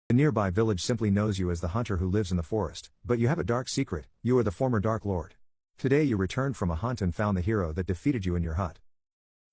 The nearby village simply knows you as the hunter who lives in the forest, but you have a dark secret: you are the former Dark Lord. Today you returned from a hunt and found the hero that defeated you in your hut.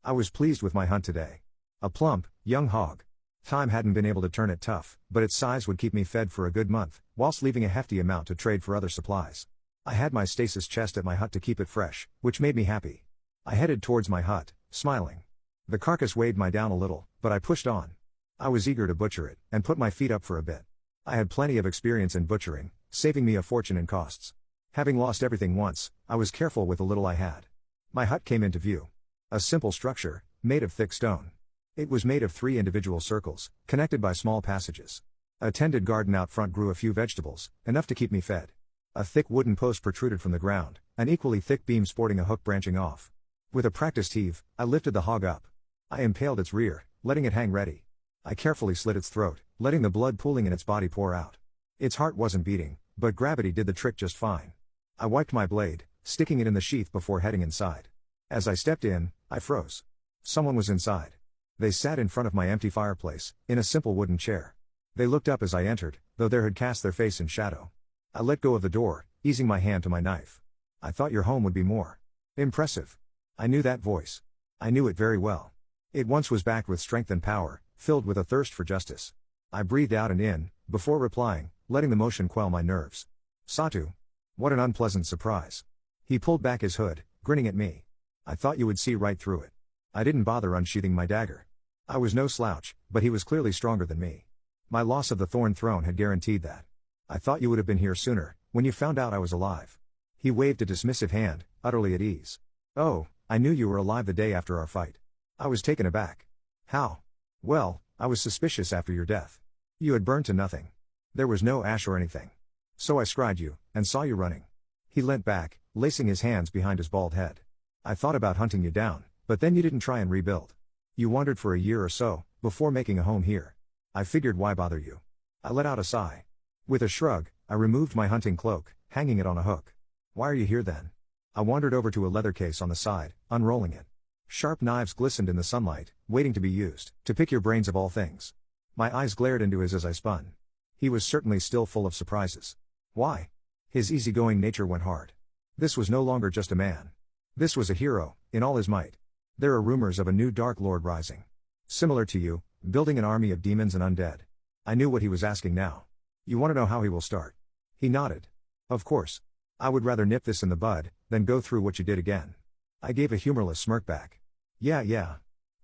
I was pleased with my hunt today. A plump, young hog. Time hadn't been able to turn it tough, but its size would keep me fed for a good month, whilst leaving a hefty amount to trade for other supplies. I had my stasis chest at my hut to keep it fresh, which made me happy. I headed towards my hut, smiling. The carcass weighed me down a little, but I pushed on. I was eager to butcher it, and put my feet up for a bit. I had plenty of experience in butchering, saving me a fortune in costs. Having lost everything once, I was careful with the little I had. My hut came into view. A simple structure, made of thick stone. It was made of 3 individual circles, connected by small passages. A tended garden out front grew a few vegetables, enough to keep me fed. A thick wooden post protruded from the ground, an equally thick beam sporting a hook branching off. With a practiced heave, I lifted the hog up. I impaled its rear, letting it hang ready. I carefully slit its throat, letting the blood pooling in its body pour out. Its heart wasn't beating, but gravity did the trick just fine. I wiped my blade, sticking it in the sheath before heading inside. As I stepped in, I froze. Someone was inside. They sat in front of my empty fireplace, in a simple wooden chair. They looked up as I entered, though there had cast their face in shadow. I let go of the door, easing my hand to my knife. I thought your home would be more impressive. I knew that voice. I knew it very well. It once was backed with strength and power, filled with a thirst for justice. I breathed out and in, before replying, letting the motion quell my nerves. Satu. What an unpleasant surprise. He pulled back his hood, grinning at me. I thought you would see right through it. I didn't bother unsheathing my dagger. I was no slouch, but he was clearly stronger than me. My loss of the Thorn Throne had guaranteed that. I thought you would have been here sooner, when you found out I was alive. He waved a dismissive hand, utterly at ease. Oh, I knew you were alive the day after our fight. I was taken aback. How? Well, I was suspicious after your death. You had burned to nothing. There was no ash or anything. So I scried you, and saw you running. He leant back, lacing his hands behind his bald head. I thought about hunting you down, but then you didn't try and rebuild. You wandered for a year or so, before making a home here. I figured why bother you. I let out a sigh. With a shrug, I removed my hunting cloak, hanging it on a hook. Why are you here then? I wandered over to a leather case on the side, unrolling it. Sharp knives glistened in the sunlight, waiting to be used, to pick your brains of all things. My eyes glared into his as I spun. He was certainly still full of surprises. Why? His easygoing nature went hard. This was no longer just a man. This was a hero, in all his might. There are rumors of a new Dark Lord rising. Similar to you, building an army of demons and undead. I knew what he was asking now. You want to know how he will start? He nodded. Of course. I would rather nip this in the bud, than go through what you did again. I gave a humorless smirk back. Yeah.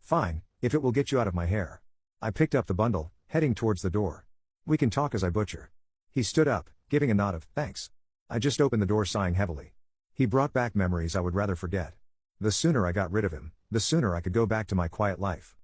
Fine, if it will get you out of my hair. I picked up the bundle, heading towards the door. We can talk as I butcher. He stood up, giving a nod of thanks. I just opened the door, sighing heavily. He brought back memories I would rather forget. The sooner I got rid of him, the sooner I could go back to my quiet life.